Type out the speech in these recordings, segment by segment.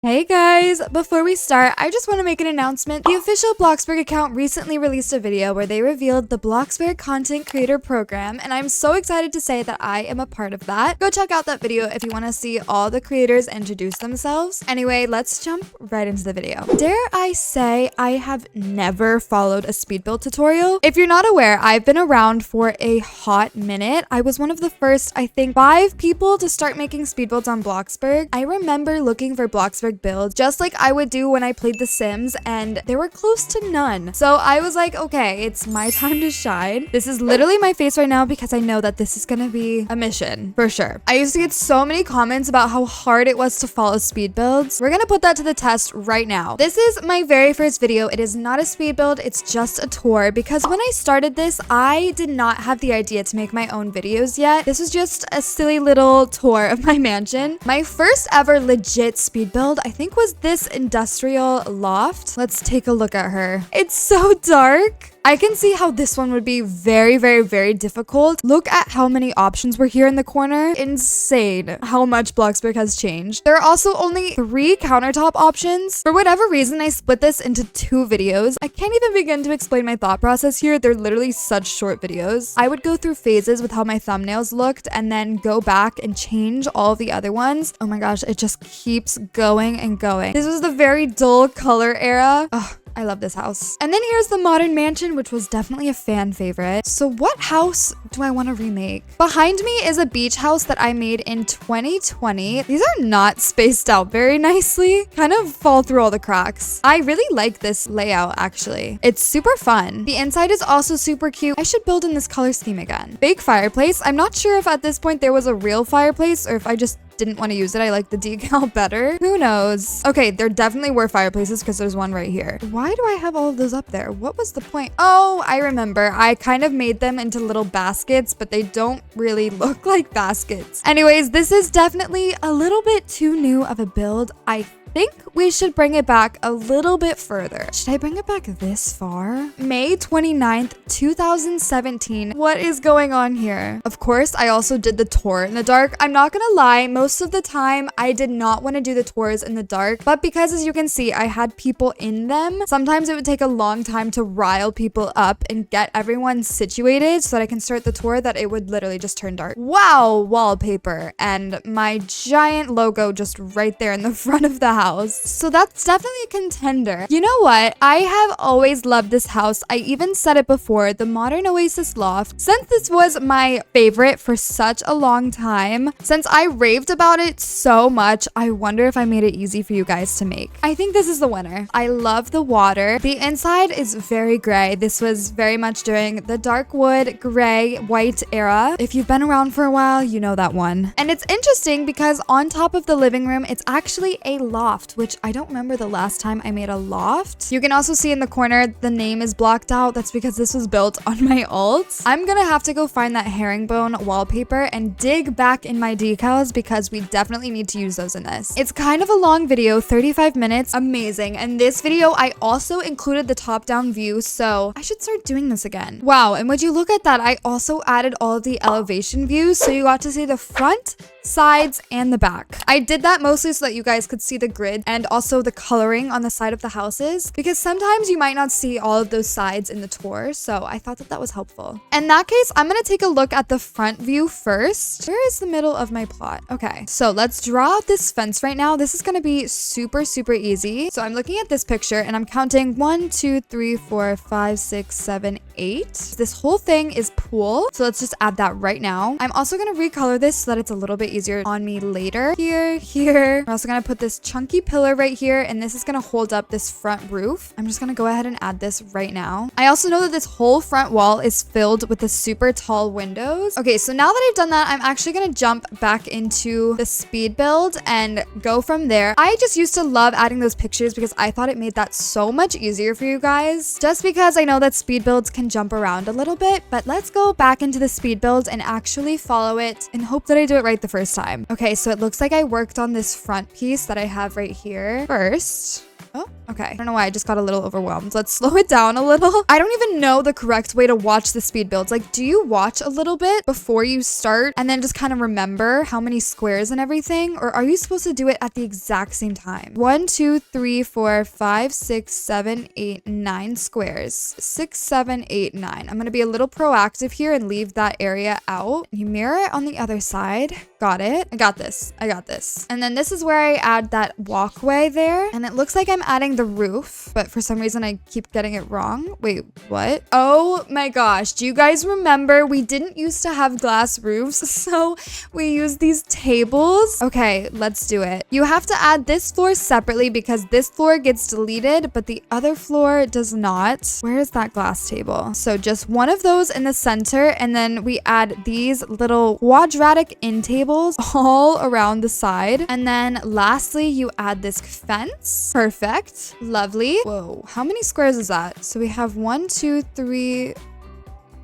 Hey guys! Before we start, I just want to make an announcement. The official Bloxburg account recently released a video where they revealed the Bloxburg Content Creator Program, and I'm so excited to say that I am a part of that. Go check out that video if you want to see all the creators introduce themselves. Anyway, let's jump right into the video. Dare I say I have never followed a speed build tutorial? If you're not aware, I've been around for a hot minute. I was one of the first, I think, 5 people to start making speed builds on Bloxburg. I remember looking for Bloxburg builds just like I would do when I played The Sims, and there were close to none. So I was like, okay, it's my time to shine. This is literally my face right now because I know that this is gonna be a mission for sure. I used to get so many comments about how hard it was to follow speed builds. We're gonna put that to the test right now. This is my very first video. It is not a speed build, it's just a tour, because when I started this, I did not have the idea to make my own videos yet. This was just a silly little tour of my mansion. My first ever legit speed build, I think, was this industrial loft. Let's take a look at her. It's so dark. I can see how this one would be very difficult. Look at how many options were here in the corner. Insane how much Bloxburg has changed. There are also only 3 countertop options. For whatever reason, I split this into 2 videos. I can't even begin to explain my thought process here. They're literally such short videos. I would go through phases with how my thumbnails looked and then go back and change all of the other ones. Oh my gosh, it just keeps going and going. This was the very dull color era. Ugh. I love this house. And then here's the modern mansion, which was definitely a fan favorite. So what house do I want to remake? Behind me is a beach house that I made in 2020. These are not spaced out very nicely. Kind of fall through all the cracks. I really like this layout, actually. It's super fun. The inside is also super cute. I should build in this color scheme again. Big fireplace. I'm not sure if at this point there was a real fireplace or if I just didn't want to use it. I like the decal better. Who knows? Okay, there definitely were fireplaces because there's one right here. Why do I have all of those up there? What was the point? Oh, I remember. I kind of made them into little baskets, but they don't really look like baskets. Anyways, this is definitely a little bit too new of a build. I think we should bring it back a little bit further. Should I bring it back this far? May 29th, 2017. What is going on here? Of course, I also did the tour in the dark. I'm not gonna lie, most of the time I did not want to do the tours in the dark, but because as you can see, I had people in them, sometimes it would take a long time to rile people up and get everyone situated so that I can start the tour that it would literally just turn dark. Wow, wallpaper, and my giant logo just right there in the front of the house. So that's definitely a contender. You know what? I have always loved this house. I even said it before, the modern Oasis loft. Since this was my favorite for such a long time, since I raved about it so much, I wonder if I made it easy for you guys to make. I think this is the winner. I love the water. The inside is very gray. This was very much during the dark wood, gray, white era. If you've been around for a while, you know that one. And it's interesting because on top of the living room, it's actually a loft, which I don't remember the last time I made a loft. You can also see in the corner, the name is blocked out. That's because this was built on my alt. I'm gonna have to go find that herringbone wallpaper and dig back in my decals because we definitely need to use those in this. It's kind of a long video, 35 minutes, amazing. And this video, I also included the top-down view, so I should start doing this again. Wow, and would you look at that, I also added all of the elevation views, so you got to see the front, sides, and the back. I did that mostly so that you guys could see the grid and also the coloring on the side of the houses, because sometimes you might not see all of those sides in the tour, so I thought that that was helpful. In that case, I'm gonna take a look at the front view first. Where is the middle of my plot? Okay, so let's draw out this fence right now. This is gonna be super easy. So I'm looking at this picture and I'm counting 1, 2, 3, 4, 5, 6, 7, 8. This whole thing is pool, so let's just add that right now. I'm also gonna recolor this so that it's a little bit easier on me later. Here. I'm also gonna put this chunky pillar right here, and this is gonna hold up this front roof. I'm just gonna go ahead and add this right now. I also know that this whole front wall is filled with the super tall windows. Okay, so now that I've done that, I'm actually gonna jump back into the speed build and go from there. I just used to love adding those pictures because I thought it made that so much easier for you guys, just because I know that speed builds can jump around a little bit. But let's go back into the speed build and actually follow it and hope that I do it right the first time. Okay, so it looks like I worked on this front piece that I have right here first. Oh, okay. I don't know why I just got a little overwhelmed. Let's slow it down a little. I don't even know the correct way to watch the speed builds. Like, do you watch a little bit before you start and then just kind of remember how many squares and everything? Or are you supposed to do it at the exact same time? 1, 2, 3, 4, 5, 6, 7, 8, 9 squares. 6, 7, 8, 9. I'm gonna be a little proactive here and leave that area out. You mirror it on the other side. Got it. I got this. I got this. And then this is where I add that walkway there. And it looks like I'm adding the roof, but for some reason I keep getting it wrong. Wait, what? Oh my gosh. Do you guys remember we didn't used to have glass roofs? So we use these tables. Okay, let's do it. You have to add this floor separately because this floor gets deleted, but the other floor does not. Where is that glass table? So just one of those in the center, and then we add these little quadratic end tables all around the side. And then lastly, you add this fence. Perfect. Lovely. Whoa, how many squares is that? So we have 1, 2, 3.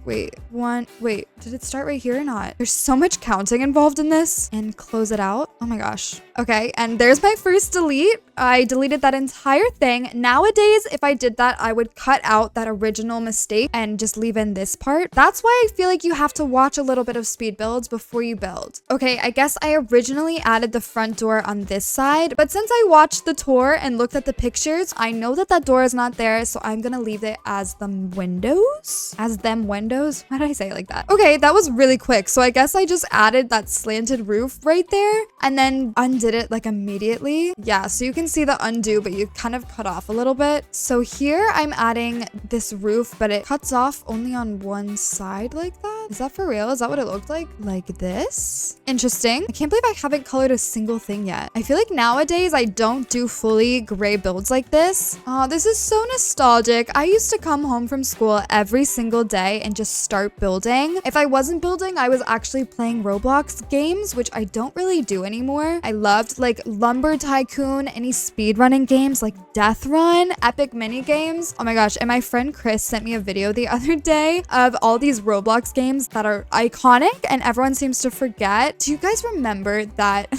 Wait, did it start right here or not? There's so much counting involved in this. And close it out. Oh my gosh. Okay, and there's my first delete. I deleted that entire thing. Nowadays, if I did that, I would cut out that original mistake and just leave in this part. That's why I feel like you have to watch a little bit of speed builds before you build. Okay, I guess I originally added the front door on this side, but since I watched the tour and looked at the pictures, I know that that door is not there, so I'm gonna leave it as the windows? As them windows? Why did I say it like that? Okay, that was really quick. So I guess I just added that slanted roof right there and then undid it like immediately. Yeah, so you can see the undo, but you kind of cut off a little bit. So here I'm adding this roof, but it cuts off only on one side like that. Is that for real? Is that what it looked like? Like this? Interesting. I can't believe I haven't colored a single thing yet. I feel like nowadays I don't do fully gray builds like this. Oh, this is so nostalgic. I used to come home from school every single day and just start building. If I wasn't building, I was actually playing Roblox games, which I don't really do anymore. I loved like Lumber Tycoon, any speedrunning games like Death Run, epic mini games. Oh my gosh, and my friend Chris sent me a video the other day of all these Roblox games that are iconic and everyone seems to forget. Do you guys remember that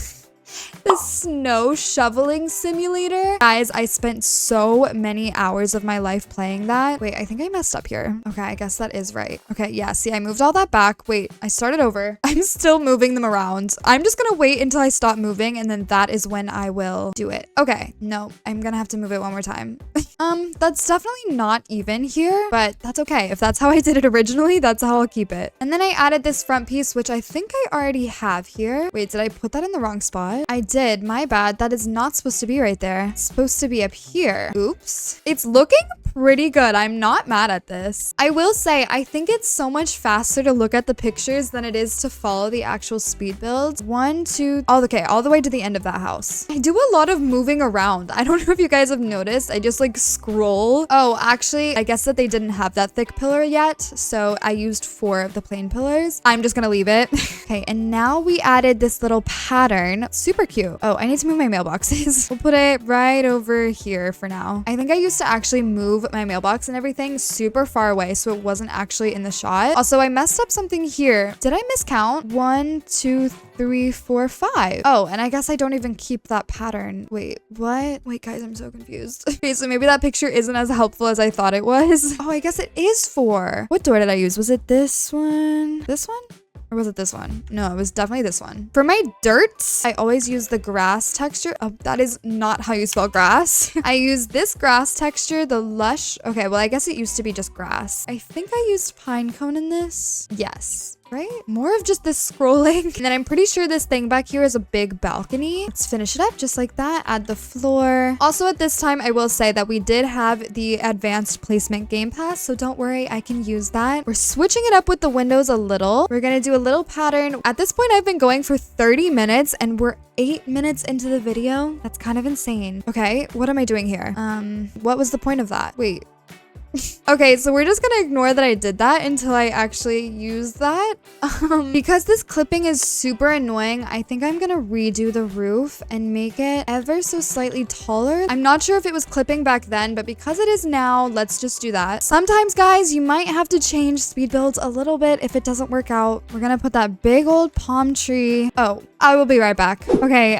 the snow shoveling simulator? Guys, I spent so many hours of my life playing that. Wait, I think I messed up here. Okay, I guess that is right. Okay, yeah, see, I moved all that back. Wait, I started over. I'm still moving them around. I'm just gonna wait until I stop moving and then that is when I will do it. Okay, no, I'm gonna have to move it one more time. That's definitely not even here, but that's okay. If that's how I did it originally, that's how I'll keep it. And then I added this front piece, which I think I already have here. Wait, did I put that in the wrong spot? I did, my bad. That is not supposed to be right there. It's supposed to be up here. Oops. It's looking pretty good. I'm not mad at this. I will say, I think it's so much faster to look at the pictures than it is to follow the actual speed builds. 1, 2, oh, okay, all the way to the end of that house. I do a lot of moving around. I don't know if you guys have noticed. I just like scroll. Oh, actually, I guess that they didn't have that thick pillar yet, so I used 4 of the plain pillars. I'm just gonna leave it. Okay, and now we added this little pattern. Super cute. Oh, I need to move my mailboxes. We'll put it right over here for now. I think I used to actually move my mailbox and everything super far away, so it wasn't actually in the shot. Also, I messed up something here. Did I miscount? 1, 2, 3, 4, 5. Oh, and I guess I don't even keep that pattern. Wait, what? Wait, guys, I'm so confused. Okay, so maybe that picture isn't as helpful as I thought it was. Oh, I guess it is 4. What door did I use? Was it this one? This one? Or was it this one? No, it was definitely this one. For my dirt, I always use the grass texture. Oh, that is not how you spell grass. I use this grass texture, the lush. Okay, well, I guess it used to be just grass. I think I used pine cone in this. Yes. Right? More of just this scrolling. And then I'm pretty sure this thing back here is a big balcony. Let's finish it up just like that. Add the floor. Also at this time, I will say that we did have the advanced placement game pass, so don't worry, I can use that. We're switching it up with the windows a little. We're gonna do a little pattern. At this point, I've been going for 30 minutes and we're 8 minutes into the video. That's kind of insane. Okay, what am I doing here? What was the point of that? Wait. Okay, so we're just gonna ignore that I did that until I actually use that. Because this clipping is super annoying, I think I'm gonna redo the roof and make it ever so slightly taller. I'm not sure if it was clipping back then, but because it is now, let's just do that. Sometimes, guys, you might have to change speed builds a little bit if it doesn't work out. We're gonna put that big old palm tree. Oh, I will be right back. Okay,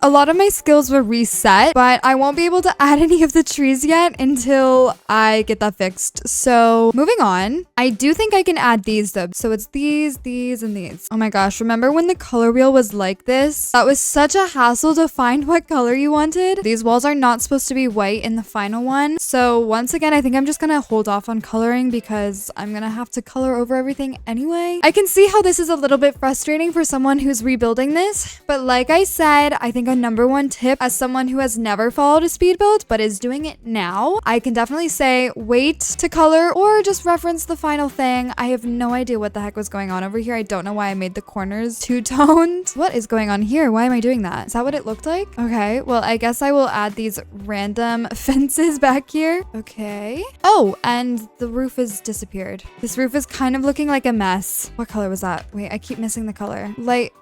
a lot of my skills were reset, but I won't be able to add any of the trees yet until I get that fixed. So moving on, I do think I can add these though. So it's these, and these. Oh my gosh, remember when the color wheel was like this? That was such a hassle to find what color you wanted. These walls are not supposed to be white in the final one. So once again, I think I'm just gonna hold off on coloring because I'm gonna have to color over everything anyway. I can see how this is a little bit frustrating for someone who's rebuilding this, but like I said, I think a number one tip as someone who has never followed a speed build but is doing it now, I can definitely say wait to color or just reference the final thing. I have no idea what the heck was going on over here. I don't know why I made the corners two-toned. What is going on here? Why am I doing that? Is that what it looked like? Okay, well, I guess I will add these random fences back here. Okay. Oh, and the roof has disappeared. This roof is kind of looking like a mess. What color was that? Wait, I keep missing the color. Light...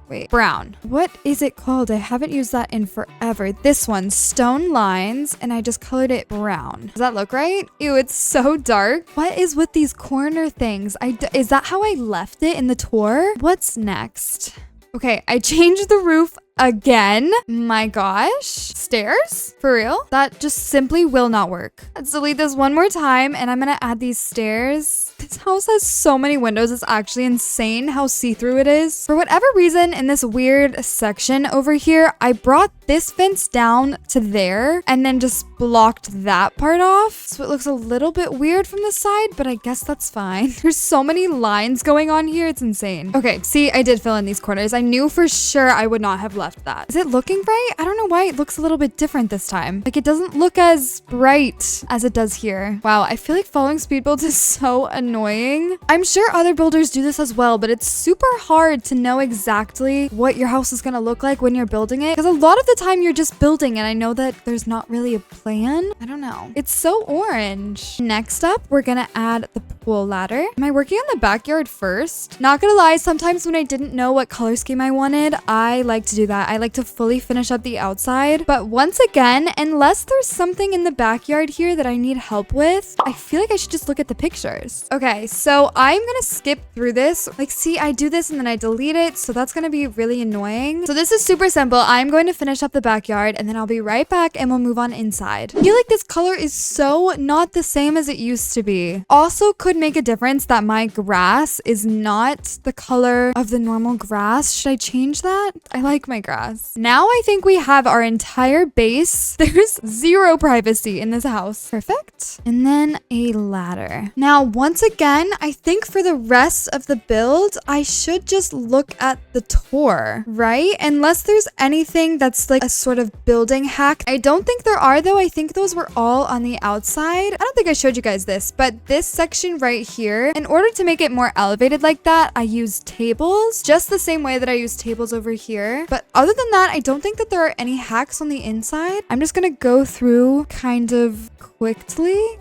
Wait, brown. What is it called? I haven't used that in forever. This one, stone lines, and I just colored it brown. Does that look right? Ew, it's so dark. What is with these corner things? Is that how I left it in the tour? What's next? Okay, I changed the roof again. My gosh. Stairs? For real? That just simply will not work. Let's delete this one more time and I'm gonna add these stairs. This house has so many windows. It's actually insane how see-through it is. For whatever reason, in this weird section over here, I brought this fence down to there and then just blocked that part off. So it looks a little bit weird from the side, but I guess that's fine. There's so many lines going on here. It's insane. Okay, see, I did fill in these corners. I knew for sure I would not have left that. Is it looking right? I don't know why it looks a little bit different this time. Like it doesn't look as bright as it does here. Wow, I feel like following speed builds is so annoying. I'm sure other builders do this as well, but it's super hard to know exactly what your house is gonna look like when you're building it. Because a lot of the time you're just building and I know that there's not really a plan. I don't know. It's so orange. Next up, we're gonna add the pool ladder. Am I working on the backyard first? Not gonna lie, sometimes when I didn't know what color scheme I wanted, I like to do that. I like to fully finish up the outside. But once again, unless there's something in the backyard here that I need help with, I feel like I should just look at the pictures. Okay, so I'm gonna skip through this. Like, see, I do this and then I delete it, so that's gonna be really annoying. So this is super simple. I'm going to finish up the backyard and then I'll be right back and we'll move on inside. I feel like this color is so not the same as it used to be. Also could make a difference that my grass is not the color of the normal grass. Should I change that? I like my grass. Now I think we have our entire base. There's zero privacy in this house. Perfect. And then a ladder. Now, once again, I think for the rest of the build, I should just look at the tour, right? Unless there's anything that's like a sort of building hack. I don't think there are though. I think those were all on the outside. I don't think I showed you guys this, but this section right here, in order to make it more elevated like that, I used tables just the same way that I use tables over here. But other than that, I don't think that there are any hacks on the inside. I'm just gonna go through kind of quickly.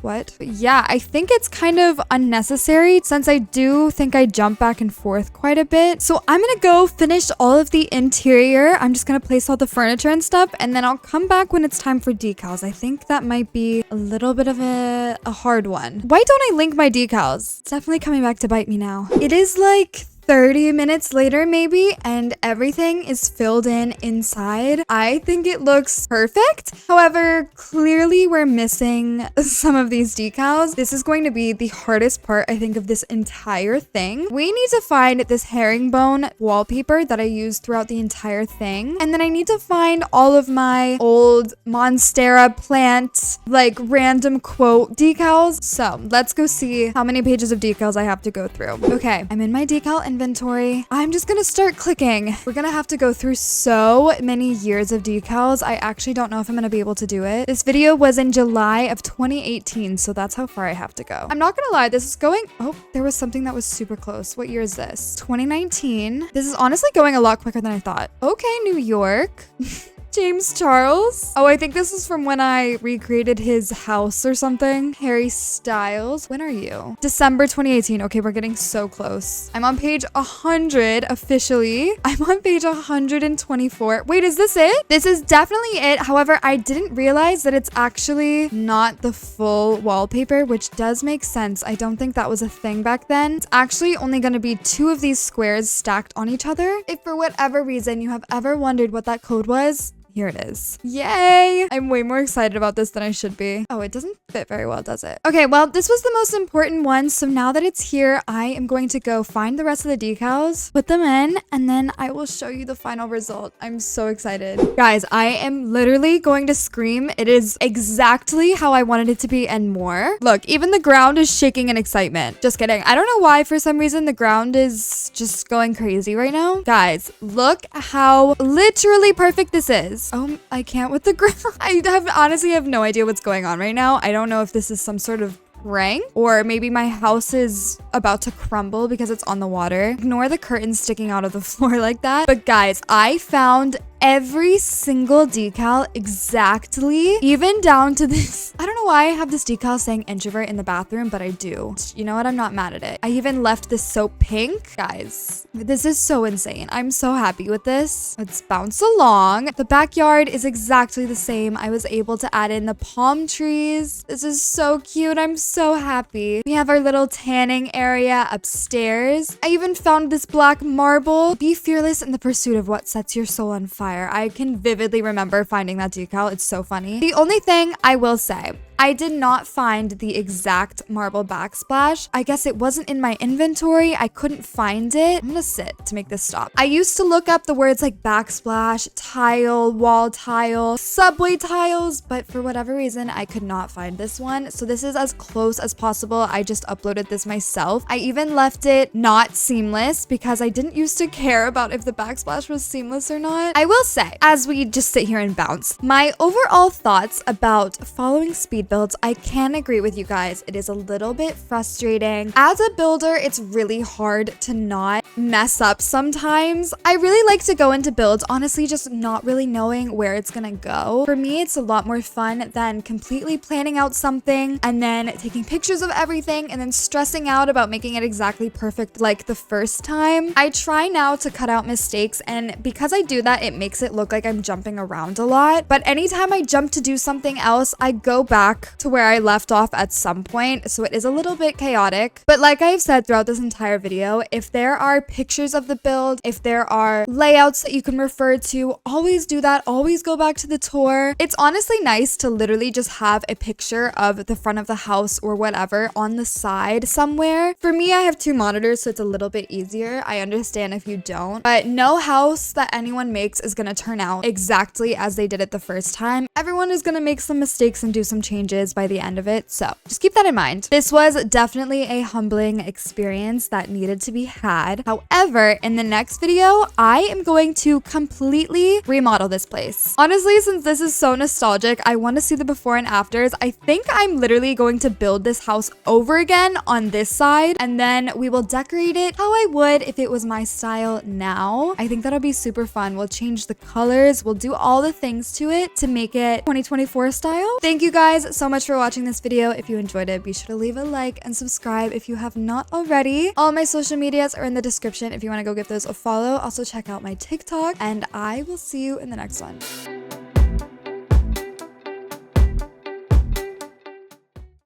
What? But yeah, I think it's kind of unnecessary since I do think I jump back and forth quite a bit. So I'm gonna go finish all of the interior. I'm just gonna place all the furniture and stuff and then I'll come back when it's time for decals. I think that might be a little bit of a hard one. Why don't I link my decals? It's definitely coming back to bite me now. It is like 30 minutes later maybe, and everything is filled in inside. I think it looks perfect. However, clearly we're missing some of these decals. This is going to be the hardest part, I think, of this entire thing. We need to find this herringbone wallpaper that I used throughout the entire thing. And then I need to find all of my old Monstera plant, like random quote decals. So let's go see how many pages of decals I have to go through. Okay, I'm in my decal inventory. I'm just gonna start clicking. We're gonna have to go through so many years of decals. I actually don't know if I'm gonna be able to do it. This video was in July of 2018, so that's how far I have to go. I'm not gonna lie, this is going... Oh, there was something that was super close. What year is this? 2019. This is honestly going a lot quicker than I thought. Okay, New York. James Charles. Oh, I think this is from when I recreated his house or something. Harry Styles. When are you? December 2018. Okay, we're getting so close. I'm on page 100 officially. I'm on page 124. Wait, is this it? This is definitely it. However, I didn't realize that it's actually not the full wallpaper, which does make sense. I don't think that was a thing back then. It's actually only going to be 2 of these squares stacked on each other. If for whatever reason you have ever wondered what that code was, here it is. Yay! I'm way more excited about this than I should be. Oh, it doesn't fit very well, does it? Okay, well, this was the most important one. So now that it's here, I am going to go find the rest of the decals, put them in, and then I will show you the final result. I'm so excited. Guys, I am literally going to scream. It is exactly how I wanted it to be and more. Look, even the ground is shaking in excitement. Just kidding. I don't know why, for some reason, the ground is just going crazy right now. Guys, look how literally perfect this is. Oh, I can't with the ground. I honestly have no idea what's going on right now. I don't know if this is some sort of prank or maybe my house is about to crumble because it's on the water. Ignore the curtains sticking out of the floor like that. But guys, I found every single decal exactly, even down to this. I don't know why I have this decal saying introvert in the bathroom, but I do. You know what? I'm not mad at it. I even left this soap pink. Guys, this is so insane. I'm so happy with this. Let's bounce along. The backyard is exactly the same. I was able to add in the palm trees. This is so cute. I'm so happy. We have our little tanning area upstairs. I even found this black marble. Be fearless in the pursuit of what sets your soul on fire. I can vividly remember finding that decal. It's so funny. The only thing I will say, I did not find the exact marble backsplash. I guess it wasn't in my inventory. I couldn't find it. I'm gonna sit to make this stop. I used to look up the words like backsplash, tile, wall tile, subway tiles, but for whatever reason, I could not find this one. So this is as close as possible. I just uploaded this myself. I even left it not seamless because I didn't used to care about if the backsplash was seamless or not. I will say, as we just sit here and bounce, my overall thoughts about following speed builds, I can agree with you guys. It is a little bit frustrating. As a builder, it's really hard to not mess up sometimes. I really like to go into builds, honestly, just not really knowing where it's gonna go. For me, it's a lot more fun than completely planning out something and then taking pictures of everything and then stressing out about making it exactly perfect like the first time. I try now to cut out mistakes, and because I do that, it makes it look like I'm jumping around a lot. But anytime I jump to do something else, I go back to where I left off at some point, so it is a little bit chaotic. But like I've said throughout this entire video, if there are pictures of the build, if there are layouts that you can refer to, always do that. Always go back to the tour. It's honestly nice to literally just have a picture of the front of the house or whatever on the side somewhere. For me, I have 2 monitors, so it's a little bit easier. I understand if you don't, but no house that anyone makes is gonna turn out exactly as they did it the first time. Everyone is gonna make some mistakes and do some changes by the end of it, so just keep that in mind. This was definitely a humbling experience that needed to be had. However, in the next video, I am going to completely remodel this place. Honestly, since this is so nostalgic, I want to see the before and afters. I think I'm literally going to build this house over again on this side, and then we will decorate it how I would if it was my style now. I think that'll be super fun. We'll change the colors, we'll do all the things to it to make it 2024 style. Thank you guys so much for watching this video. If you enjoyed it, be sure to leave a like and subscribe if you have not already. All my social medias are in the description if you want to go give those a follow. Also check out my TikTok, and I will see you in the next one.